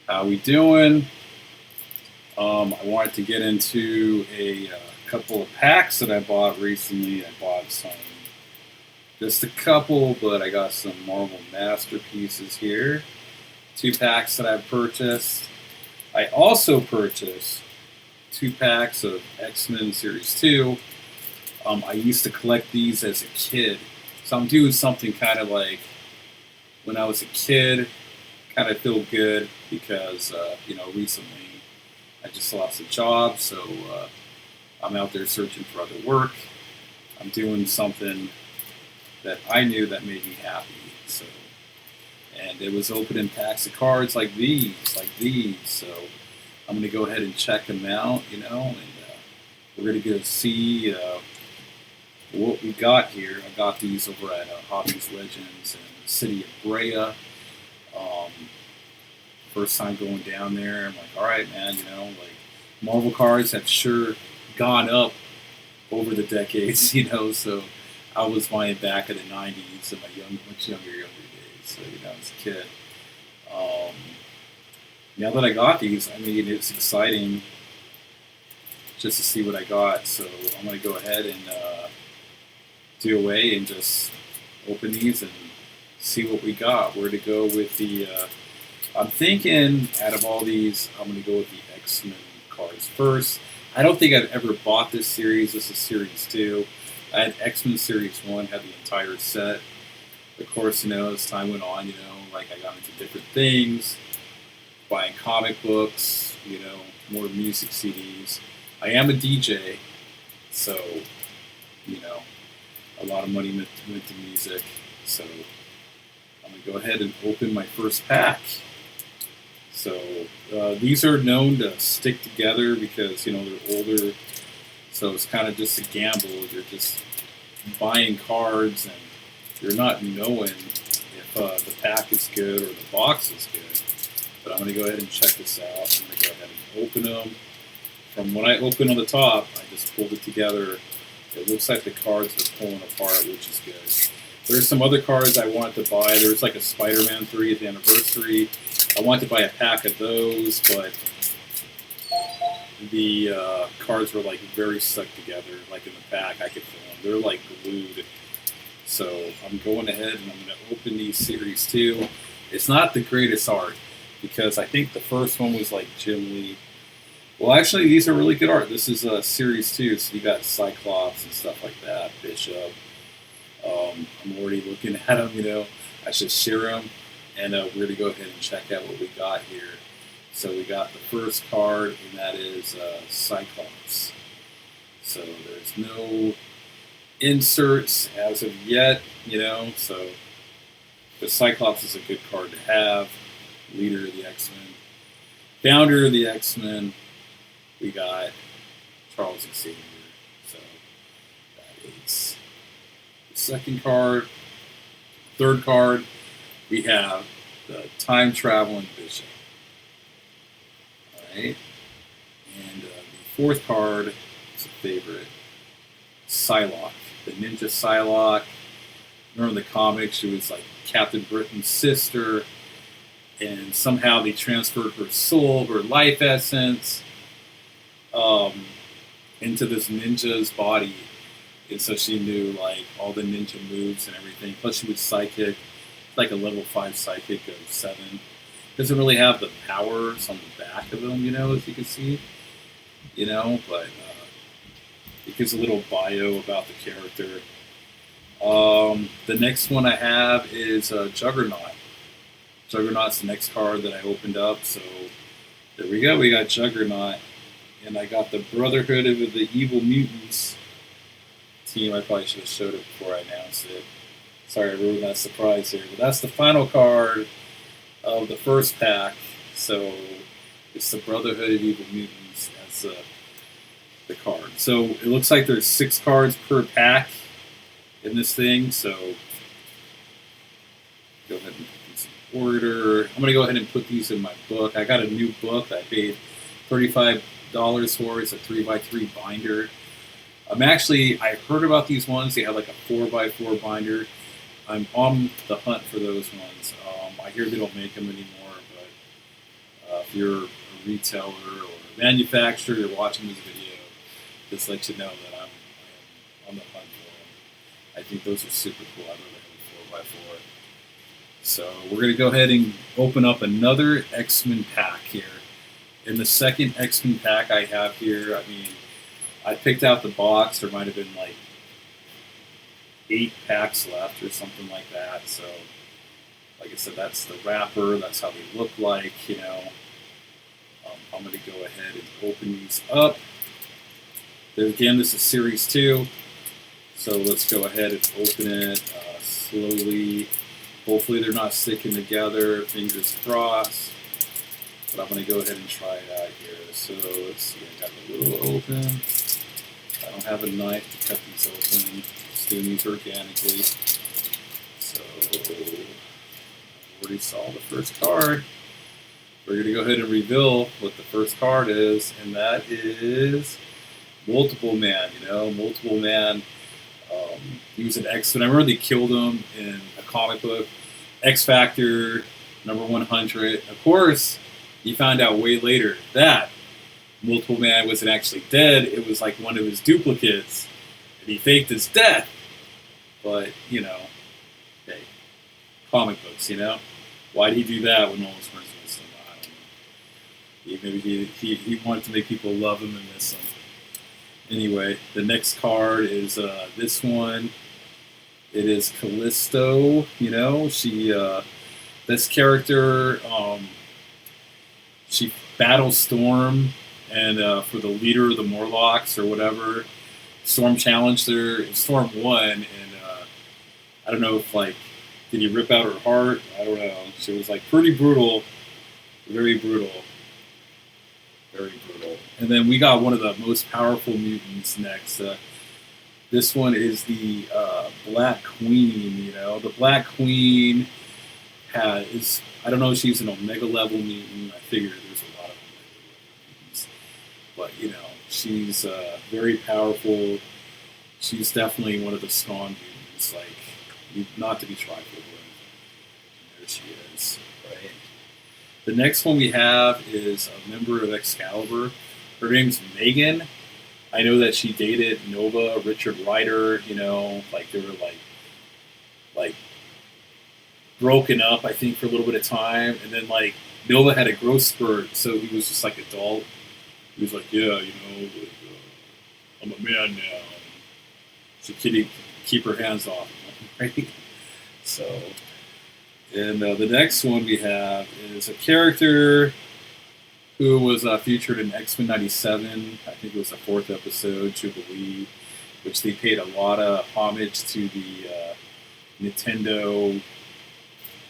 How we doing? I wanted to get into a couple of packs that I bought recently. I bought just a couple, but I got some Marvel Masterpieces here. Two packs that I purchased. I also purchased two packs of X-Men Series 2. I used to collect these as a kid. So I'm doing something kind of like when I was a kid, kind of feel good because, recently I just lost a job, so I'm out there searching for other work. I'm doing something that I knew that made me happy. So, and it was opening packs of cards like these. So I'm going to go ahead and check them out, and we're going to go see what we got here. I got these over at Hobbies Legends in the city of Brea. First time going down there, I'm like, all right, man, like Marvel cards have sure gone up over the decades, so I was buying back in the 90s in my much younger days, so, as a kid. Um, Now that I got these, I mean, it's exciting just to see what I got, so I'm going to go ahead and do away and just open these and see what we got. Where to go with the I'm thinking out of all these, I'm going to go with the X-Men cards first. I don't think I've ever bought this series. This is Series 2. I had X-Men Series 1, had the entire set. Of course, as time went on, like I got into different things, buying comic books, more music CDs. I am a DJ, so, you know, a lot of money went to music. So I'm going to go ahead and open my first pack. So these are known to stick together because they're older, so it's kind of just a gamble. You're just buying cards, and you're not knowing if the pack is good or the box is good. But I'm going to go ahead and check this out. I'm going to go ahead and open them. From when I open on the top, I just pulled it together. It looks like the cards are pulling apart, which is good. There's some other cards I wanted to buy. There's like a Spider-Man 3 at the anniversary. I wanted to buy a pack of those, but the cards were like very stuck together, like in the pack. I could feel them. They're like glued. So I'm going ahead and I'm going to open these Series 2. It's not the greatest art because I think the first one was like Jim Lee. Well, actually, these are really good art. This is Series 2, so you got Cyclops and stuff like that, Bishop. I'm already looking at them, I should share them. And we're going to go ahead and check out what we got here. So we got the first card, and that is Cyclops. So there's no inserts as of yet, so the Cyclops is a good card to have. Leader of the X-Men. Founder of the X-Men. We got Charles Xavier. So that is the second card. Third card, we have the time traveling Bishop. Alright. And the fourth card is a favorite. Psylocke. The Ninja Psylocke. Remember in the comics, she was like Captain Britain's sister. And somehow they transferred her soul, her life essence, into this ninja's body. And so she knew like all the ninja moves and everything. Plus she was psychic, like a level 5 psychic of 7. Doesn't really have the powers on the back of them, as you can see. But it gives a little bio about the character. The next one I have is Juggernaut. Juggernaut's the next card that I opened up, so there we go. We got Juggernaut, and I got the Brotherhood of the Evil Mutants team. I probably should have showed it before I announced it. Sorry, I ruined that surprise here. But that's the final card of the first pack. So it's the Brotherhood of Evil Mutants. That's the card. So it looks like there's 6 cards per pack in this thing. So go ahead and put these in order. I'm going to go ahead and put these in my book. I got a new book that I paid $35 for. It's a 3x3 binder. I heard about these ones. They have like a 4x4 binder. I'm on the hunt for those ones. I hear they don't make them anymore, but if you're a retailer or a manufacturer, you're watching this video, just let you know that I'm on the hunt for them. I think those are super cool. I really have a 4x4. So we're going to go ahead and open up another X-Men pack here. In the second X-Men pack I have here, I mean, I picked out the box. There might have been like 8 packs left or something like that. So, like I said, that's the wrapper. That's how they look like, you know. I'm going to go ahead and open these up. Then again, this is Series 2. So let's go ahead and open it slowly. Hopefully they're not sticking together. Fingers crossed. But I'm going to go ahead and try it out here. So let's see. I got a little open. I don't have a knife to cut these open. Just doing these organically. So I already saw the first card. We're going to go ahead and reveal what the first card is, and that is Multiple Man. You know, Multiple Man. He was an X-Men. I remember they killed him in a comic book, X Factor number 100. Of course, you found out way later that Multiple Man wasn't actually dead. It was like one of his duplicates, and he faked his death. But, you know, hey, comic books, you know? Why did he do that when no one's friends with him? I don't know. Maybe he wanted to make people love him and miss him. Anyway, the next card is this one. It is Callisto, you know? This character, she battles Storm, and for the leader of the Morlocks or whatever, Storm challenged her. Storm won, and I don't know if, like, did he rip out her heart? I don't know. She was, like, pretty brutal. Very brutal. Very brutal. And then we got one of the most powerful mutants next. This one is the Black Queen, you know. The Black Queen is, I don't know if she's an Omega level mutant. I figure there's a lot of Omega level mutants. But, you know, she's very powerful. She's definitely one of the strong mutants, like, not to be trifled with. And there she is, right? The next one we have is a member of Excalibur. Her name's Megan. I know that she dated Nova, Richard Rider, you know, like they were like broken up, I think, for a little bit of time. And then, like, Nova had a growth spurt, so he was just like adult. He was like, yeah, you know, like, I'm a man now. So Kitty, keep her hands off him, right? So, and the next one we have is a character who was featured in X-Men 97. I think it was the 4th episode, Jubilee, which they paid a lot of homage to the Nintendo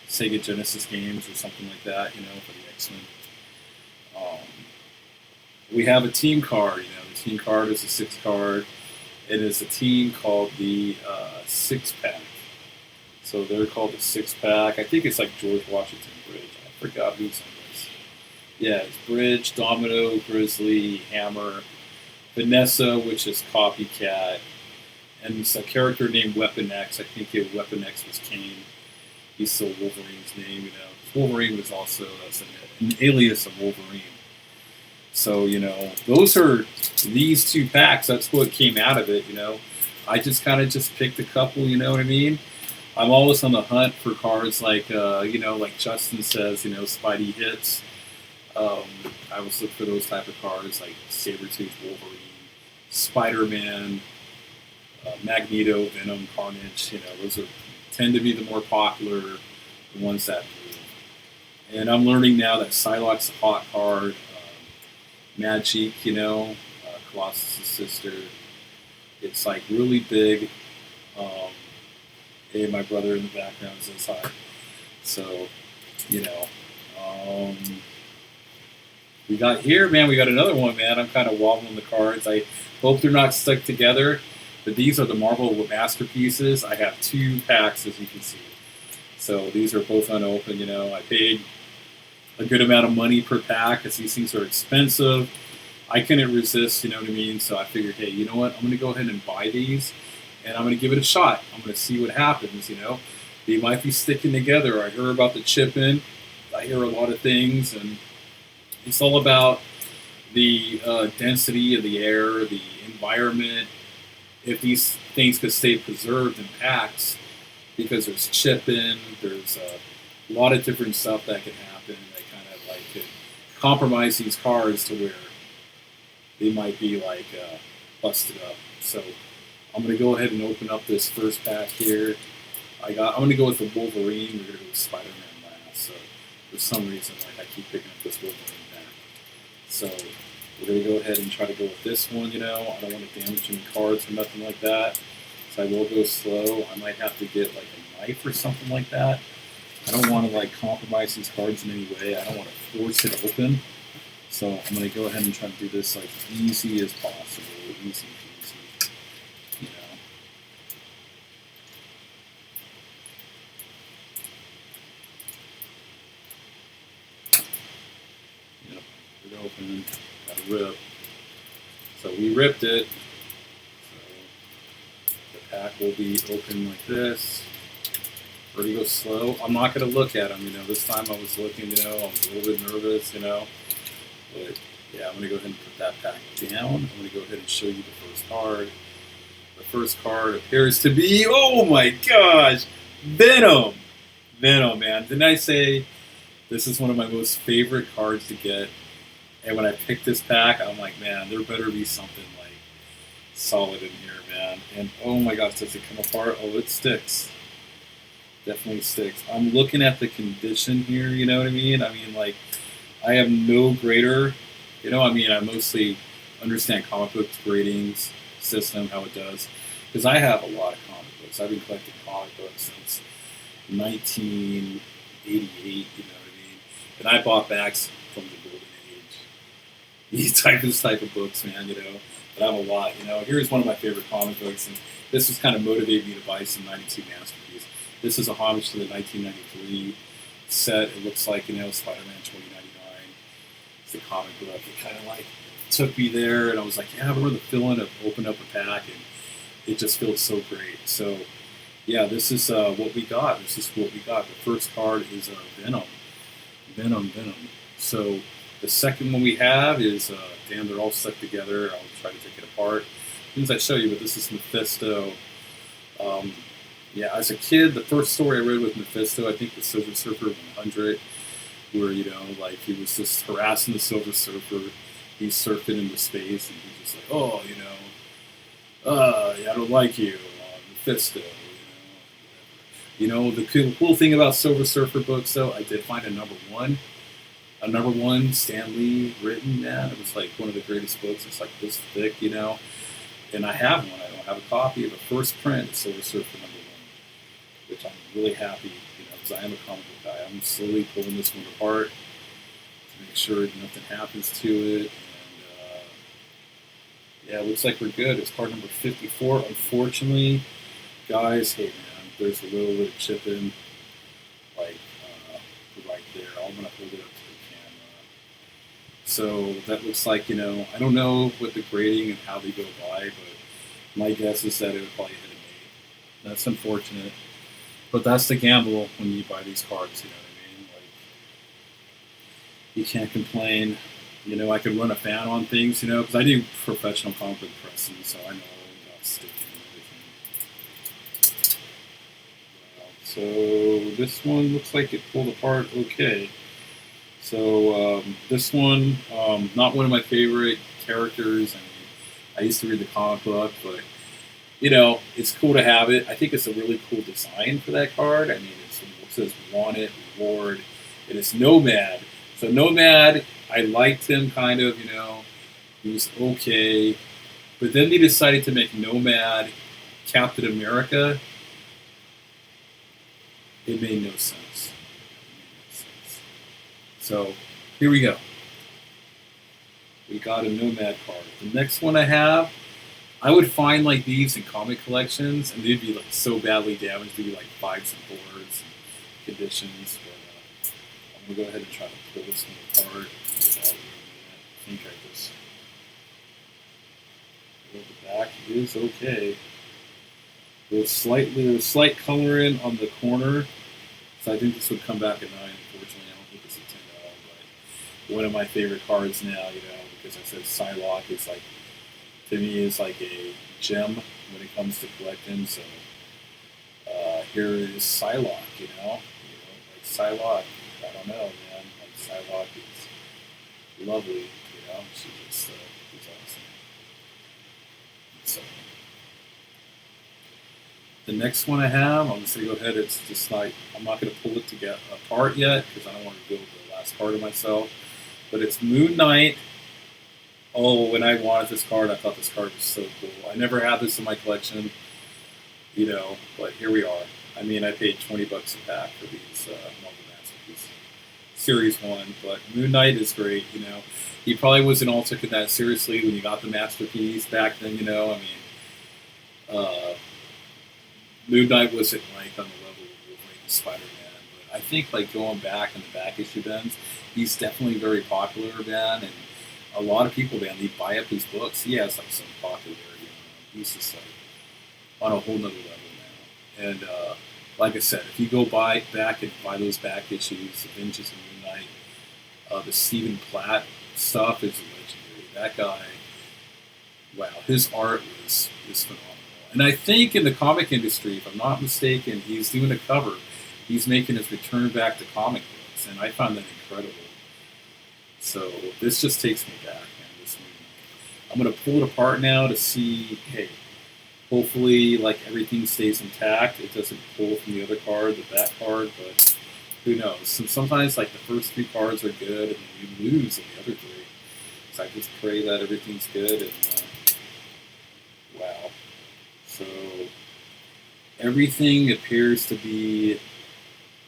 Sega Genesis games or something like that, you know, for the X-Men. We have a team card, you know. The team card is a 6 card. It is a team called the 6-Pack. So they're called the 6-Pack. I think it's like George Washington Bridge. I forgot who's on this. Yeah, it's Bridge, Domino, Grizzly, Hammer, Vanessa, which is Copycat, and it's a character named Weapon X. I think Weapon X was Kane. He's still Wolverine's name, you know. Wolverine was also, that's an alias of Wolverine. So, you know, those are these 2 packs. That's what came out of it, you know. I just kind of just picked a couple, you know what I mean? I'm always on the hunt for cards like, you know, like Justin says, you know, Spidey hits. I always look for those type of cards like Sabretooth, Wolverine, Spider-Man, Magneto, Venom, Carnage. You know, those tend to be the more popular ones that move. And I'm learning now that Psylocke's a hot card. Magic, you know, Colossus' sister. It's like really big. Hey, my brother in the background says hi. So, you know, we got here, man. We got another one, man. I'm kind of wobbling the cards. I hope they're not stuck together. But these are the Marvel Masterpieces. I have 2 packs, as you can see. So these are both unopened, you know. I paid a good amount of money per pack because these things are expensive. I couldn't resist, you know what I mean? So I figured, hey, you know what? I'm going to go ahead and buy these, and I'm going to give it a shot. I'm going to see what happens, you know? They might be sticking together. I hear about the chip-in. I hear a lot of things, and It's all about the density of the air, the environment. If these things could stay preserved in packs, because there's chipping, there's a lot of different stuff that can happen that kind of like could compromise these cards to where they might be like busted up. So I'm gonna go ahead and open up this first pack here. I'm gonna go with the Wolverine. We're gonna go with Spider-Man last. So for some reason, like I keep picking up this Wolverine pack. So we're gonna go ahead and try to go with this one. I don't want to damage any cards or nothing like that. So I will go slow. I might have to get like a knife or something like that. I don't want to like compromise these cards in any way. I don't want to force it open. So I'm going to go ahead and try to do this like easy as possible. Easy peasy. You know. Yep. We're open. Got to rip. So we ripped it. So the pack will be open like this. Pretty go slow. I'm not going to look at them. This time I was looking. I was a little bit nervous. But yeah, I'm going to go ahead and put that pack down. I'm going to go ahead and show you the first card. The first card appears to be, oh my gosh, Venom. Venom, man. Didn't I say this is one of my most favorite cards to get? And when I picked this pack, I'm like, man, there better be something like solid in here, man. And oh my gosh, does it come apart? Oh, it sticks. Definitely sticks. I'm looking at the condition here, you know what I mean? Like, I have no grader. I mostly understand comic book gradings system, how it does. Because I have a lot of comic books. I've been collecting comic books since 1988, you know what I mean? And I bought backs from the golden age. These type of books, man, But I have a lot, Here's one of my favorite comic books, and this was kind of motivated me to buy some 92 Masterpiece. This is a homage to the 1993 set. It looks like, Spider-Man 2099. It's the comic book. It kind of like took me there, and I was like, yeah, I remember the feeling of opening up a pack, and it just feels so great. So, yeah, this is what we got. This is what we got. The first card is Venom. Venom. So the second one we have is, damn, they're all stuck together. I'll try to take it apart as soon as I show you, but this is Mephisto. Yeah, as a kid, the first story I read with Mephisto, I think the Silver Surfer 100, where, like he was just harassing the Silver Surfer. He's surfing into space, and he's just like, oh, yeah, I don't like you, Mephisto, the cool thing about Silver Surfer books, though, I did find a number one, Stan Lee written, man. It was like one of the greatest books. It's like this thick, and I have one. I don't have a copy of the first print of Silver Surfer number 1. Which I'm really happy, because I am a comic book guy. I'm slowly pulling this one apart to make sure nothing happens to it. And yeah, it looks like we're good. It's card number 54. Unfortunately, guys, hey man, there's a little bit of chipping, like right there. I'm gonna hold it up to the camera. So that looks like I don't know what the grading and how they go by, but my guess is that it would probably hit an 8. That's unfortunate. But that's the gamble when you buy these cards, you know what I mean? Like, you can't complain. I could run a fan on things, because I do professional comic book pressing, so I know about sticking and everything. So this one looks like it pulled apart okay. So this one, not one of my favorite characters. I used to read the comic book, but it's cool to have it. I think it's a really cool design for that card. It says "Wanted," "Reward," and it's Nomad. So Nomad, I liked him kind of, he was okay. But then they decided to make Nomad Captain America. It made no sense. So here we go. We got a Nomad card. The next one I have, I would find like these in comic collections, and they'd be like so badly damaged. They'd be like 5s and 4s and conditions. But I'm gonna go ahead and try to pull this one apart. I think I just the back is okay. There's slight coloring on the corner, so I think this would come back at 9. Unfortunately, I don't think it's a $10. one of my favorite cards now, because I said Psylocke is like, to me, is like a gem when it comes to collecting. So here is Psylocke, like Psylocke. I don't know, man. Like Psylocke is lovely, She just is awesome. So the next one I have, I'm just gonna go ahead. It's just like I'm not gonna pull it to get apart yet because I don't want to build the last part of myself. But it's Moon Knight. Oh, when I wanted this card, I thought this card was so cool. I never had this in my collection, but here we are. I mean, I paid $20 a pack for these Marvel Masterpiece Series 1, but Moon Knight is great, He probably wasn't all taking that seriously when you got the Masterpiece back then, I mean, Moon Knight wasn't like on the level of Wolverine and Spider-Man, but I think like going back in the back issue bins, he's definitely very popular, man, and a lot of people, man, they buy up his books. He has like some popularity. He's just like on a whole nother level now. And like I said, if you go back and buy those back issues, Avengers and Moon Knight, the Stephen Platt stuff is legendary. That guy, wow, his art is phenomenal. And I think in the comic industry, if I'm not mistaken, he's doing a cover. He's making his return back to comic books, and I found that incredible. So this just takes me back, man. This movie. I'm gonna pull it apart now to see. Hey, hopefully, like everything stays intact. It doesn't pull from the other card, the back card, but who knows? And sometimes, like the first 3 cards are good, and then you lose in the other 3. So I just pray that everything's good. And wow. So everything appears to be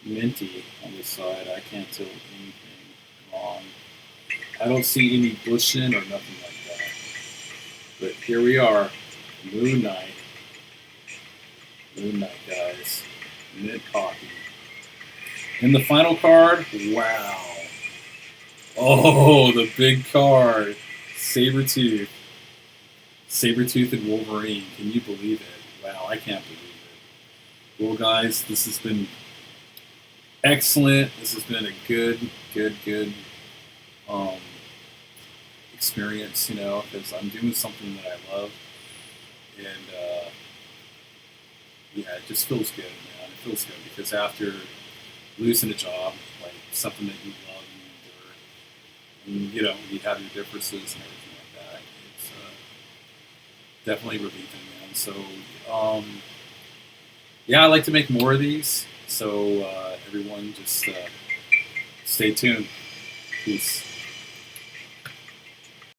minty on this side. I can't tell anything wrong. I don't see any bushing or nothing like that. But here we are, Moon Knight. Moon Knight, guys. Mint copy. And the final card, wow. Oh, the big card. Sabretooth. Sabretooth and Wolverine. Can you believe it? Wow, I can't believe it. Well, guys, this has been excellent. This has been a good experience, because I'm doing something that I love, and yeah, it just feels good, man. It feels good because after losing a job, like something that you love and endure, and you have your differences and everything like that, it's definitely relieving, man. So, yeah, I like to make more of these. So everyone, just stay tuned. Peace.